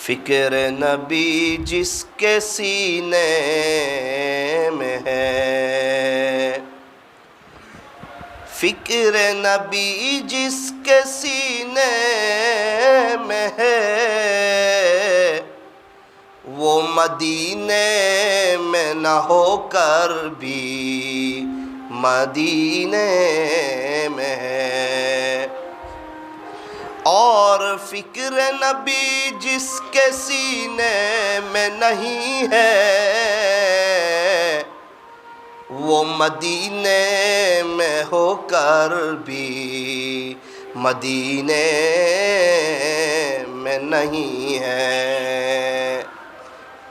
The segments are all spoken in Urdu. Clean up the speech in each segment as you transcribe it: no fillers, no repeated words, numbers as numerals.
فکر نبی جس کے سینے میں ہے، فکر نبی جس کے سینے میں ہے، وہ مدینے میں نہ ہو کر بھی مدینے میں ہے۔ اور فکر نبی جس کے سینے میں نہیں ہے، وہ مدینے میں ہو کر بھی مدینے میں نہیں ہے۔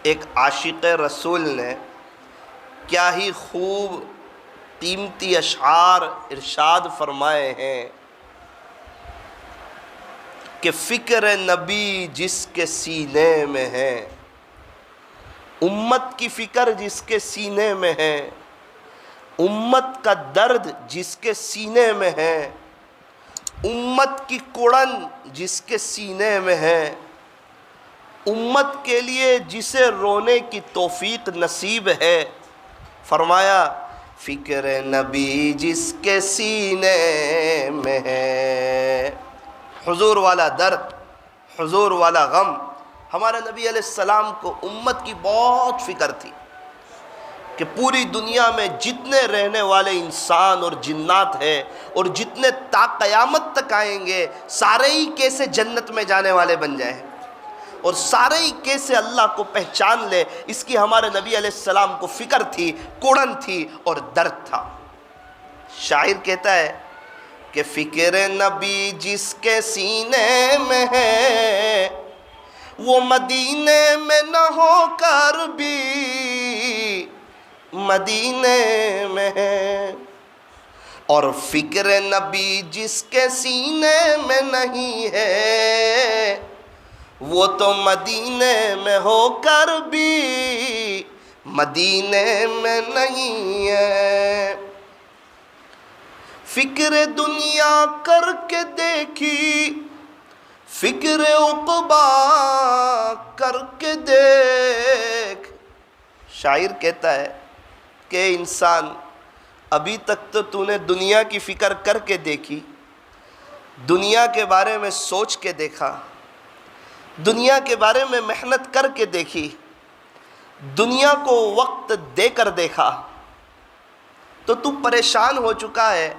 ایک عاشق رسول نے کیا ہی خوب قیمتی اشعار ارشاد فرمائے ہیں کہ فکر نبی جس کے سینے میں ہے، امت کی فکر جس کے سینے میں ہے، امت کا درد جس کے سینے میں ہے، امت کی کڑن جس کے سینے میں ہے، امت کے لیے جسے رونے کی توفیق نصیب ہے، فرمایا فکر نبی جس کے سینے میں ہے۔ حضور والا درد، حضور والا غم۔ ہمارے نبی علیہ السلام کو امت کی بہت فکر تھی کہ پوری دنیا میں جتنے رہنے والے انسان اور جنات ہیں اور جتنے تا قیامت تک آئیں گے، سارے ہی کیسے جنت میں جانے والے بن جائیں اور سارے ہی کیسے اللہ کو پہچان لے، اس کی ہمارے نبی علیہ السلام کو فکر تھی، کوڑن تھی اور درد تھا۔ شاعر کہتا ہے کہ فکر نبی جس کے سینے میں ہے، وہ مدینے میں نہ ہو کر بھی مدینے میں ہے۔ اور فکر نبی جس کے سینے میں نہیں ہے، وہ تو مدینے میں ہو کر بھی مدینے میں نہیں ہے۔ فکر دنیا کر کے دیکھی، فکر عقبا کر کے دیکھ۔ شاعر کہتا ہے کہ انسان ابھی تک تو نے دنیا کی فکر کر کے دیکھی، دنیا کے بارے میں سوچ کے دیکھا، دنیا کے بارے میں محنت کر کے دیکھی، دنیا کو وقت دے کر دیکھا، تو پریشان ہو چکا ہے،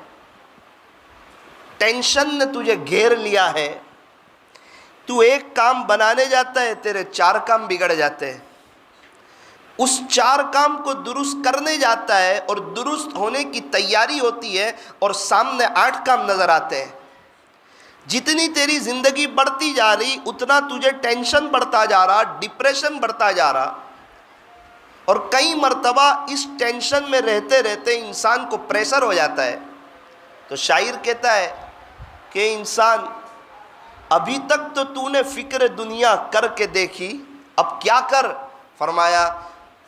ٹینشن نے تجھے گھیر لیا ہے، تو ایک کام بنانے جاتا ہے، تیرے 4 کام بگڑ جاتے ہیں، اس 4 کام کو درست کرنے جاتا ہے اور درست ہونے کی تیاری ہوتی ہے اور سامنے 8 کام نظر آتے ہیں۔ جتنی تیری زندگی بڑھتی جا رہی اتنا تجھے ٹینشن بڑھتا جا رہا، ڈپریشن بڑھتا جا رہا، اور کئی مرتبہ اس ٹینشن میں رہتے رہتے انسان کو پریشر ہو جاتا ہے۔ تو شاعر کہتا ہے کہ انسان ابھی تک تو نے فکر دنیا کر کے دیکھی، اب کیا کر؟ فرمایا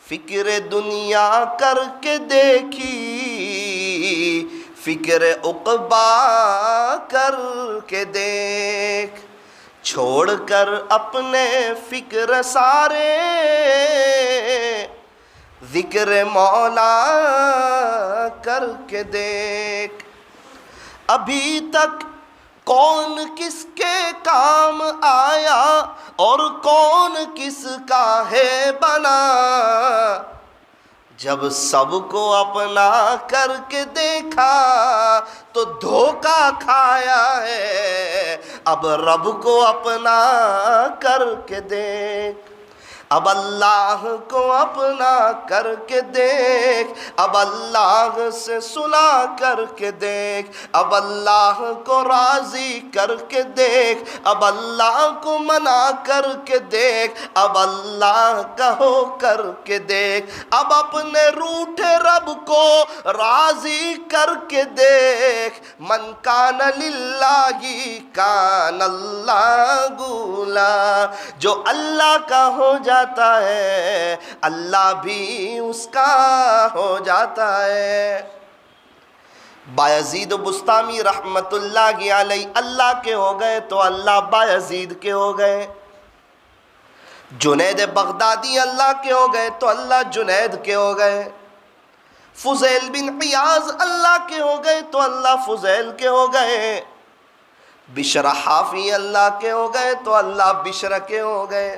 فکر دنیا کر کے دیکھی، فکر عقبا کر کے دیکھ، چھوڑ کر اپنے فکر سارے، ذکر مولا کر کے دیکھ۔ ابھی تک کون کس کے کام آیا اور کون کس کا ہے بنا، جب سب کو اپنا کر کے دیکھا تو دھوکہ کھایا ہے، اب رب کو اپنا کر کے دیکھ، اب اللہ کو اپنا کر کے دیکھ، اب اللہ سے صلح کر کے دیکھ، اب اللہ کو راضی کر کے دیکھ، اب اللہ کو منا کر کے دیکھ، اب اللہ کا ہو کر کے دیکھ، اب اپنے روٹھے رب کو راضی کر کے دیکھ، من کان للہ کان اللہ گولا، جو اللہ کا ہو جاتا ہے اللہ بھی اس کا ہو جاتا ہے۔ بایزید بسطامی رحمت اللہ علیہ اللہ کے ہو گئے تو اللہ بایزید کے ہو گئے، جنید بغدادی اللہ کے ہو گئے تو اللہ جنید کے ہو گئے، فضیل بن عیاض اللہ کے ہو گئے تو اللہ فضیل کے ہو گئے، بشر حافی اللہ کے ہو گئے تو اللہ بشر کے ہو گئے،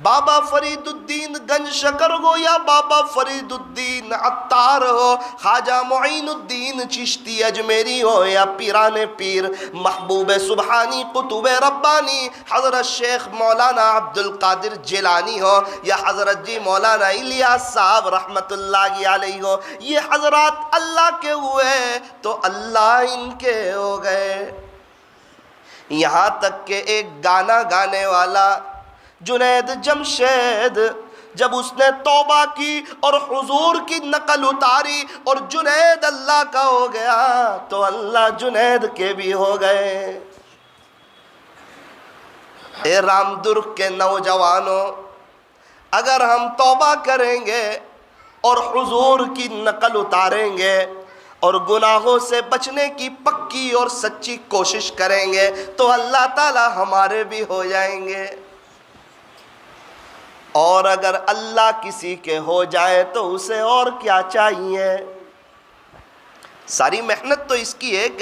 بابا فرید الدین گنج شکر ہو یا بابا فرید الدین عطار ہو، خواجہ معین الدین چشتی اجمیری ہو یا پیران پیر محبوب سبحانی قطب ربانی حضرت شیخ مولانا عبد القادر جیلانی ہو یا حضرت جی مولانا الیاس صاحب رحمت اللہ علیہ ہو، یہ حضرات اللہ کے ہوئے تو اللہ ان کے ہو گئے۔ یہاں تک کہ ایک گانا گانے والا جنید جمشید جب اس نے توبہ کی اور حضور کی نقل اتاری اور جنید اللہ کا ہو گیا تو اللہ جنید کے بھی ہو گئے۔ اے رام درگ کے نوجوانوں، اگر ہم توبہ کریں گے اور حضور کی نقل اتاریں گے اور گناہوں سے بچنے کی پکی اور سچی کوشش کریں گے تو اللہ تعالی ہمارے بھی ہو جائیں گے، اور اگر اللہ کسی کے ہو جائے تو اسے اور کیا چاہیے؟ ساری محنت تو اس کی ہے کہ